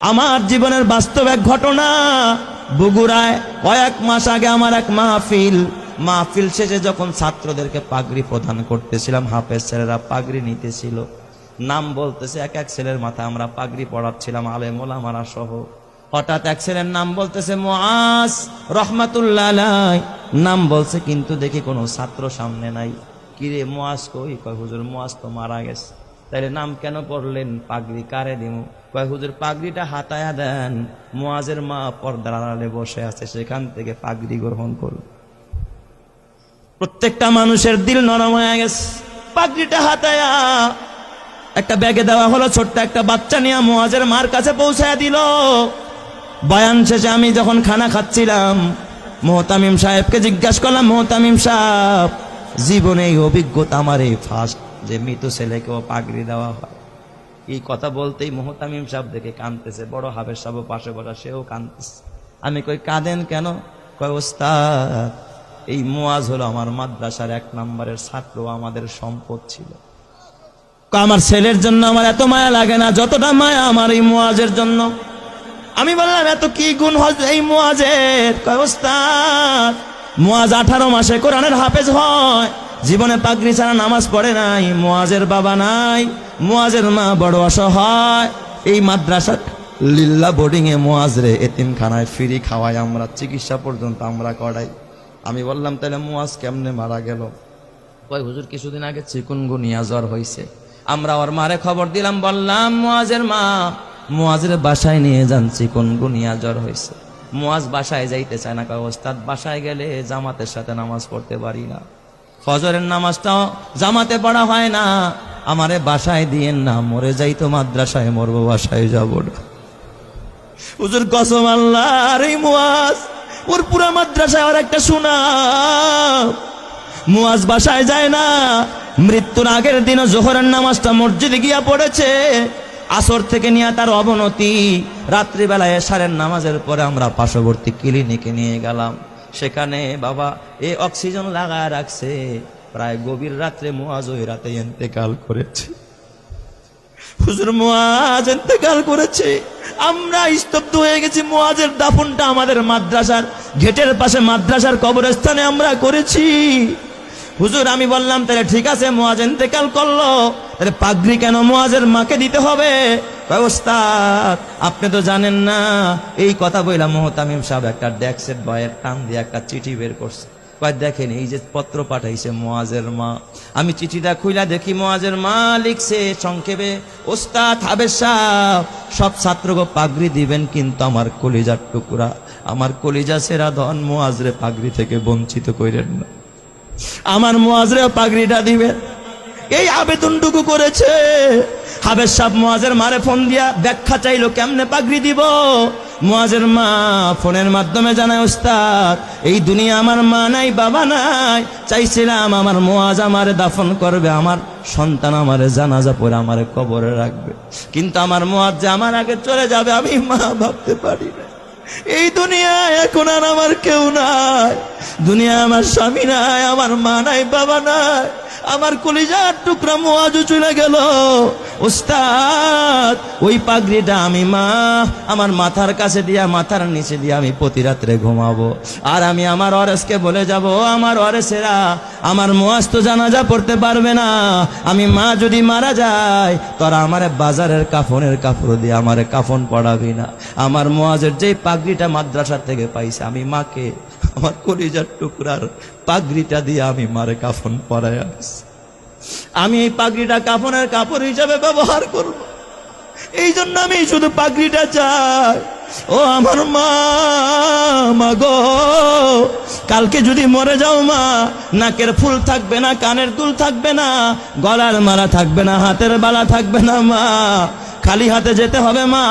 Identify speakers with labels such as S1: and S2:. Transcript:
S1: আমার জীবনের বাস্তব এক ঘটনা। বগুড়ায় কয়েক মাস আগে আমার এক মাহফিল শেষে যখন ছাত্রদেরকে পাগড়ি প্রদান করতেছিলাম, হাফেজ ছেলেরা পাগড়ি নিতেছিল, নাম বলতেছে এক এক ছেলের মাথায় আমরা পাগড়ি পড়াচ্ছিলাম, আলেম ওলামারা সহ। হঠাৎ এক ছেলের নাম বলতেছে মুআজ রহমাতুল্লাহ আলাইহি, নাম বলছে কিন্তু দেখি কোনো ছাত্র সামনে নাই। কিরে মুআজ কই? কয় হুজুর মুআজ তো মারা গেছে। তাইলে নাম কেন পড়লেন? পাগড়ি কারে দিমু? কয় হুজুর পাগড়িটা হাতায়া দেন, মুআজের মা পর্দার আড়ালে বসে আছে, সেখান থেকে পাগড়ি গ্রহণ করুন। প্রত্যেকটা মানুষের দিল নরম হয়ে গেছে। পাগড়িটা হাতায়া একটা ব্যাগে দেওয়া হলো, ছোট্ট একটা বাচ্চা নিয়ে মুআজের মার কাছে পৌঁছায়া দিল। বয়ান শেষে আমি যখন খানা খাচ্ছিলাম, মোহতামিম সাহেবকে জিজ্ঞাসা করলাম, মোহতামিম সাহেব, জীবনে এই অভিজ্ঞতা আমার এই ফার্স্ট যে মৃত ছেলেকেও পাগড়ি দেওয়া হয়। এই কথা বলতেই মোহতামিম সাহেব দেখে কাঁদতেছে, বড় হাফেজ সাহেব পাশে বসা, সেও কাঁদতেছে। আমি কই কাঁদেন কেন? কয় ওস্তাদ, এই মুআজ হলো আমার মাদ্রাসার 1 নম্বরের ছাত্র, আমাদের সম্পদ ছিল। আমার ছেলের জন্য আমার এত মায়া লাগে না যতটা মায়া আমার এই মুআজের জন্য। আমি বললাম এত কি গুণ এই মুআজের? কয় ওস্তাদ, মুআজ 18 মাসে কোরআনের হাফেজ হয়, জীবনে পাগড়ি ছাড়া নামাজ পড়ে নাই, মুআজের বাবা নাই, মুআজের মা বড় অসহায়। এই মাদ্রাসা লিল্লা বোর্ডিং এ মুআজ রে এতিমখানায় ফ্রি খাওয়াই আমরা, চিকিৎসা পর্যন্ত আমরা করাই। আমি বললাম তাহলে মুআজ কেমনে মারা গেল? কয় হুজুর কিছুদিন আগে চিকুনগুনিয়া জ্বর হয়েছে, আমরা ওর মারে খবর দিলাম, বললাম মুআজের মা মুআজের বাসায় নিয়ে যান, চিকুনগুনিয়া জ্বর হয়েছে। মুআজ বাসায় যাইতে চায় না। কয় ওস্তাদ বাসায় গেলে জামাতের সাথে নামাজ পড়তে পারি না, ফজরের নামাজটাও জামাতে পড়া হয় না, আমারে বাসায় দিয়েন না, মরে যাই তো মাদ্রাসায় মরবো, বাসায় যাব না। হুজুর কসম আল্লাহ, আর এই মুআজ ওর পুরা মাদ্রাসায় আর একটা সুনাম। মুআজ বাসায় যায় না, মৃত্যুর আগের দিনও জোহরের নামাজটা মসজিদে গিয়া পড়েছে। আসর থেকে নিয়ে তার অবনতি, রাত্রিবেলায় এশারের নামাজের পরে আমরা পার্শ্ববর্তী ক্লিনিকে নিয়ে গেলাম। সেখানে বাবা অক্সিজেন লাগায় রাখছে। প্রায় গভীর রাত্রে মুআজ ওই রাতে ইন্তেকাল করেছে। হুজুর মুআজ ইন্তেকাল করেছে, আমরা স্তব্ধ হয়ে গেছি। মুআজের দাফনটা আমাদের মাদ্রাসার গেটের পাশে মাদ্রাসার কবরস্থানে আমরা করেছি। হুজুর আমি বললাম তাহলে ঠিক আছে, মুআজ ইন্তেকাল করলো, তাহলে পাগড়ি কেন মুআজের মাকে দিতে হবে? ওস্তাদ আপনি তো জানেন না। এই কথা বললাম, মোহতামিম সাহেব একটা ডেস্কের বয়ের টান দিয়ে একটা চিঠি বের করছে। কয় দেখেন এই যে পত্র পাঠাইছে মুআজের মা। আমি চিঠিটা খুইলা দেখি মুআজের মা লিখছে সংক্ষেপে, ওস্তাদ হাফেজ সাহেব সব ছাত্রকে পাগড়ি দিবেন, কিন্তু আমার কলিজার টুকরা, আমার কলিজা সেরা ধন মুআজরে পাগড়ি থেকে বঞ্চিত কইরেন না, আমার মুআজরে পাগড়িটা দিবেন। এই আবেদনটুকু করেছে। হাফেজ সাহেব মুআজের মারে ফোন দিয়া ব্যাখ্যা চাইলো কেমনে পাগড়ি দিব। মুআজের মা ফোনের মাধ্যমে জানায়, ওস্তাদ এই দুনিয়া আমার মা নাই, বাবা নাই, চাইছিলাম আমার মুআজ আমারে দাফন করবে, আমার সন্তান আমারে জানাজা পড়ে আমারে কবরে রাখবে, কিন্তু আমার মুআজ যে আমার আগে চলে যাবে আমি মা ভাবতে পারি না। এই দুনিয়ায় এখন আর আমার কেউ নাই, দুনিয়া আমার স্বামী নাই, আমার মা নাই, বাবা নাই, আমার কলিজার টুকরা মুআজও চলে গেল। ওস্তাদ ওই পাগড়িটা আমি মা আমার মাথার কাছে দিয়া, মাথার নিচে দিয়া আমি প্রতি রাত্রে ঘুমাবো। আর আমি আমার ওয়ারেসকে বলে যাব, আমার ওয়ারেসেরা আমার মুআজ তো জানাজা পড়তে পারবে না, আমি মা যদি মারা যায় তোরা আমারে বাজারের কাফনের কাপড় দিয়ে আমারে কাফন পড়াবি না। আমার মুআজের যেই পাগড়িটা মাদ্রাসা থেকে পাইছে, আমি মাকে আমার কলিজার টুকরার পাগড়িটা দিয়ে আমি মারে কাফন পরাই আনছি। আমি এই পাগড়িটা কাফনের কাপড় হিসাবে ব্যবহার করব। এই জন্য আমি শুধু পাগড়িটা চাই। ও আমার মা গো, কালকে যদি মরে যাও মা, নাকের ফুল থাকবে না, কানের দুল থাকবে না, গলার মালা থাকবে না, হাতের বালা থাকবে না মা, খালি হাতে যেতে হবে মা।